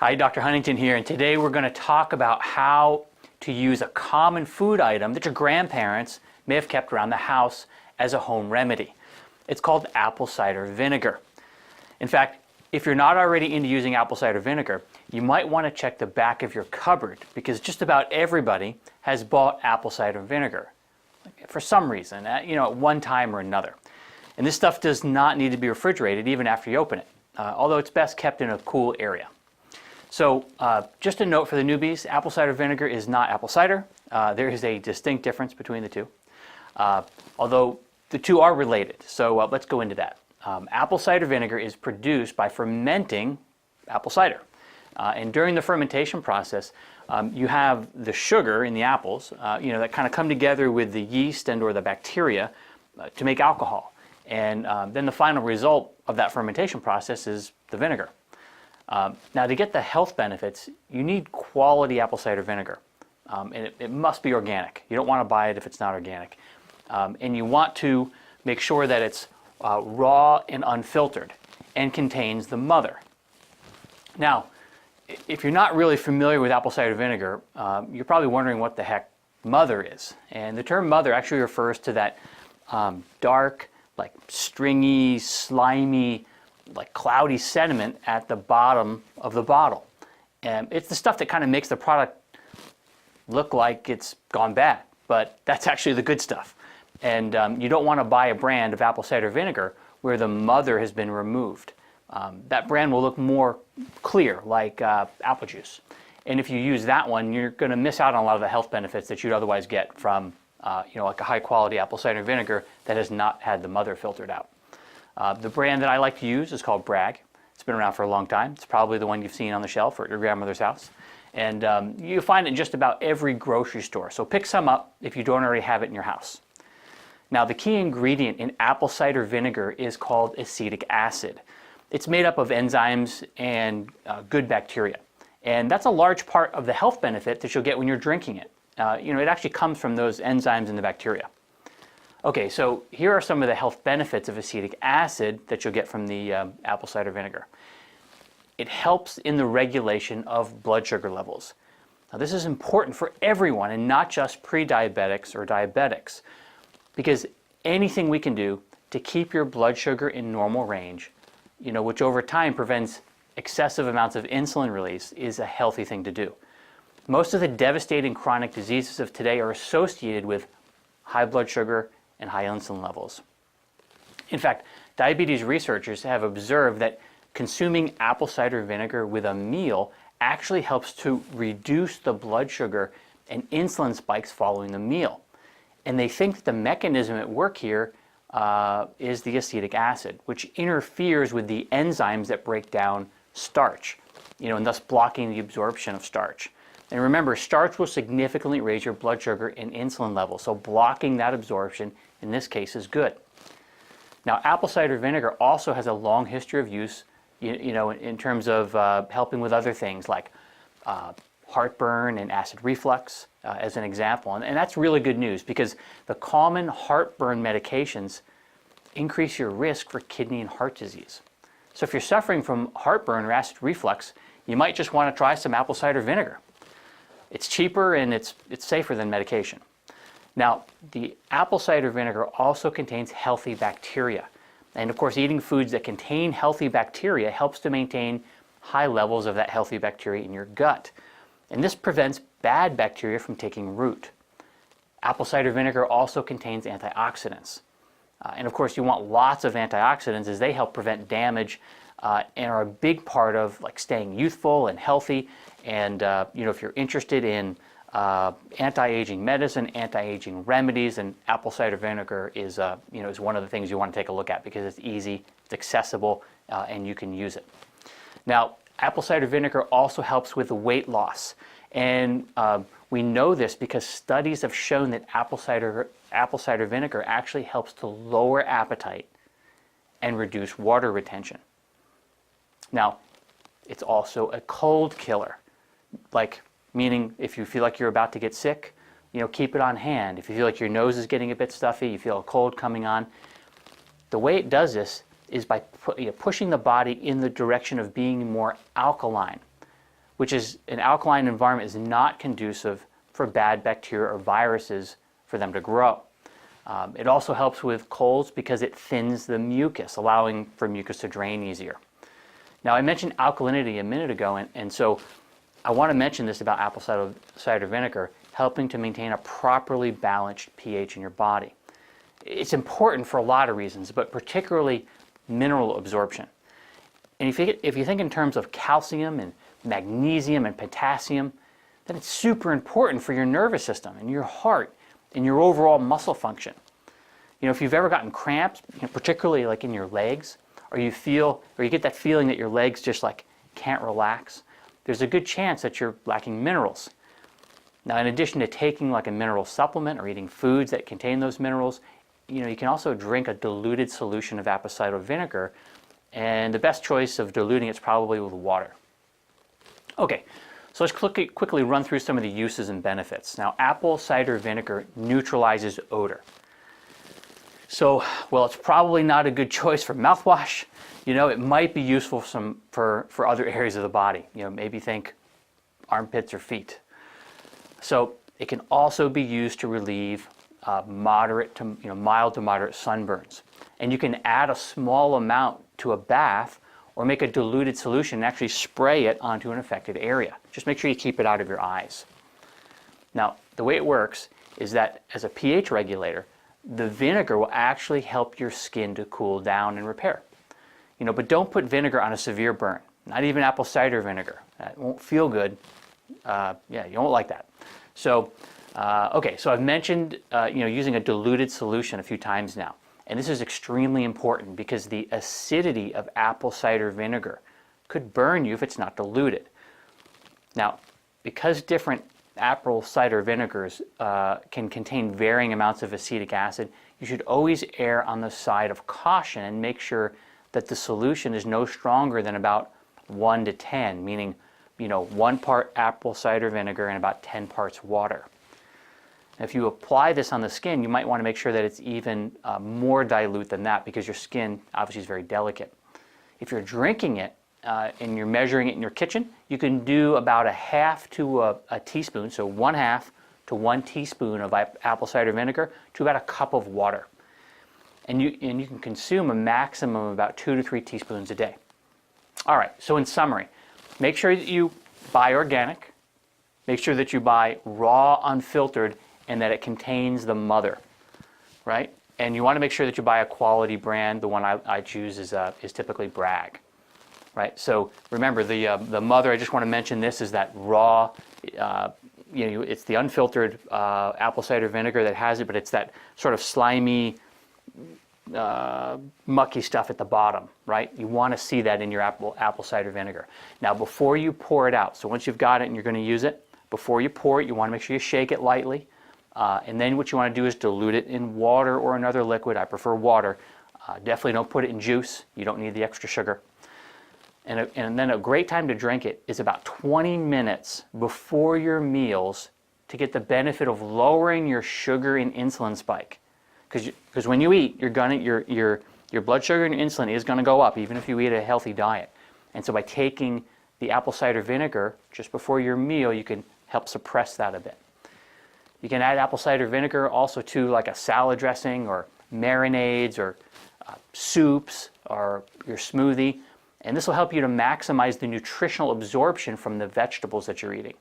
Hi, Dr. Huntington here, and today we're going to talk about how to use a common food item that your grandparents may have kept around the house as a home remedy. It's called apple cider vinegar. In fact, if you're not already into using apple cider vinegar, you might want to check the back of your cupboard because just about everybody has bought apple cider vinegar for some reason, at one time or another. And this stuff does not need to be refrigerated even after you open it, although it's best kept in a cool area. So just a note for the newbies, apple cider vinegar is not apple cider. There is a distinct difference between the two, although the two are related. So let's go into that. Apple cider vinegar is produced by fermenting apple cider. And during the fermentation process, you have the sugar in the apples, that kind of come together with the yeast and or the bacteria to make alcohol. And then the final result of that fermentation process is the vinegar. Now, to get the health benefits, you need quality apple cider vinegar. And it must be organic. You don't want to buy it if it's not organic. And you want to make sure that it's raw and unfiltered and contains the mother. Now, if you're not really familiar with apple cider vinegar, you're probably wondering what the heck mother is. And the term mother actually refers to that dark, like stringy, slimy, like cloudy sediment at the bottom of the bottle. And it's the stuff that kind of makes the product look like it's gone bad, but that's actually the good stuff. And you don't want to buy a brand of apple cider vinegar where the mother has been removed. That brand will look more clear, like apple juice. And if you use that one, you're going to miss out on a lot of the health benefits that you'd otherwise get from, like a high quality apple cider vinegar that has not had the mother filtered out. The brand that I like to use is called Bragg. It's been around for a long time. It's probably the one you've seen on the shelf or at your grandmother's house. And you find it in just about every grocery store. So pick some up if you don't already have it in your house. Now, the key ingredient in apple cider vinegar is called acetic acid. It's made up of enzymes and good bacteria. And that's a large part of the health benefit that you'll get when you're drinking it. It actually comes from those enzymes and the bacteria. Okay, so here are some of the health benefits of acetic acid that you'll get from the apple cider vinegar. It helps in the regulation of blood sugar levels. Now, this is important for everyone and not just pre-diabetics or diabetics, because anything we can do to keep your blood sugar in normal range, which over time prevents excessive amounts of insulin release, is a healthy thing to do. Most of the devastating chronic diseases of today are associated with high blood sugar and high insulin levels. In fact, diabetes researchers have observed that consuming apple cider vinegar with a meal actually helps to reduce the blood sugar and insulin spikes following the meal. And they think that the mechanism at work here is the acetic acid, which interferes with the enzymes that break down starch, and thus blocking the absorption of starch. And remember, starch will significantly raise your blood sugar and insulin levels, so blocking that absorption in this case is good. Now, apple cider vinegar also has a long history of use, in terms of helping with other things like heartburn and acid reflux, as an example. And that's really good news because the common heartburn medications increase your risk for kidney and heart disease. So if you're suffering from heartburn or acid reflux, you might just want to try some apple cider vinegar. It's cheaper and it's safer than medication. Now, the apple cider vinegar also contains healthy bacteria. And of course, eating foods that contain healthy bacteria helps to maintain high levels of that healthy bacteria in your gut. And this prevents bad bacteria from taking root. Apple cider vinegar also contains antioxidants. And of course, you want lots of antioxidants as they help prevent damage and are a big part of staying youthful and healthy. And if you're interested in anti-aging medicine, anti-aging remedies, and apple cider vinegar is one of the things you want to take a look at because it's easy, it's accessible, and you can use it. Now, apple cider vinegar also helps with weight loss. And we know this because studies have shown that apple cider vinegar actually helps to lower appetite and reduce water retention. Now, it's also a cold killer, meaning if you feel like you're about to get sick, keep it on hand. If you feel like your nose is getting a bit stuffy, you feel a cold coming on, the way it does this is by pushing the body in the direction of being more alkaline. which is an alkaline environment is not conducive for bad bacteria or viruses for them to grow. It also helps with colds because it thins the mucus, allowing for mucus to drain easier. Now, I mentioned alkalinity a minute ago, and so I want to mention this about apple cider vinegar, helping to maintain a properly balanced pH in your body. It's important for a lot of reasons, but particularly mineral absorption. And if you think in terms of calcium and magnesium and potassium, then it's super important for your nervous system and your heart and your overall muscle function. You know, if you've ever gotten cramps, particularly like in your legs, or you get that feeling that your legs just like can't relax, there's a good chance that you're lacking minerals. Now, in addition to taking like a mineral supplement or eating foods that contain those minerals, you can also drink a diluted solution of apple cider vinegar, and the best choice of diluting it's probably with water. Okay, so let's quickly run through some of the uses and benefits. Now, apple cider vinegar neutralizes odor. So, well, it's probably not a good choice for mouthwash. It might be useful for other areas of the body. Maybe think armpits or feet. So it can also be used to relieve mild to moderate sunburns. And you can add a small amount to a bath or make a diluted solution and actually spray it onto an affected area. Just make sure you keep it out of your eyes. Now, the way it works is that as a pH regulator, the vinegar will actually help your skin to cool down and repair. But don't put vinegar on a severe burn, not even apple cider vinegar. That won't feel good. You won't like that. So, so I've mentioned using a diluted solution a few times now. And this is extremely important because the acidity of apple cider vinegar could burn you if it's not diluted. Now, because different apple cider vinegars can contain varying amounts of acetic acid, you should always err on the side of caution and make sure that the solution is no stronger than about 1 to 10, meaning 1 part apple cider vinegar and about 10 parts water. If you apply this on the skin, you might want to make sure that it's even more dilute than that because your skin obviously is very delicate. If you're drinking it and you're measuring it in your kitchen, you can do about a half to a teaspoon, so 1/2 to 1 teaspoon of apple cider vinegar to about a cup of water. And you can consume a maximum of about 2 to 3 teaspoons a day. All right, so in summary, make sure that you buy organic, make sure that you buy raw, unfiltered, and that it contains the mother, right? And you want to make sure that you buy a quality brand. The one I choose is typically Bragg, right? So remember, the mother, I just want to mention this, is that raw, it's the unfiltered apple cider vinegar that has it, but it's that sort of slimy, mucky stuff at the bottom, right? You want to see that in your apple cider vinegar. Now, before you pour it out, so once you've got it and you're going to use it, before you pour it, you want to make sure you shake it lightly. And then what you want to do is dilute it in water or another liquid. I prefer water. Definitely don't put it in juice. You don't need the extra sugar. And then a great time to drink it is about 20 minutes before your meals to get the benefit of lowering your sugar and insulin spike. Because when you eat, your blood sugar and insulin is going to go up even if you eat a healthy diet. And so by taking the apple cider vinegar just before your meal, you can help suppress that a bit. You can add apple cider vinegar also to like a salad dressing or marinades or soups or your smoothie. And this will help you to maximize the nutritional absorption from the vegetables that you're eating.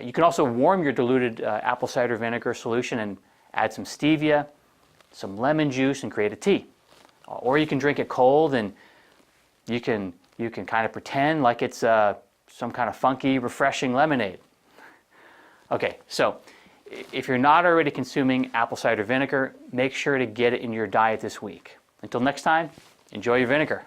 You can also warm your diluted apple cider vinegar solution and add some stevia, some lemon juice, and create a tea. Or you can drink it cold and you can kind of pretend like it's some kind of funky, refreshing lemonade. Okay, so if you're not already consuming apple cider vinegar, make sure to get it in your diet this week. Until next time, enjoy your vinegar.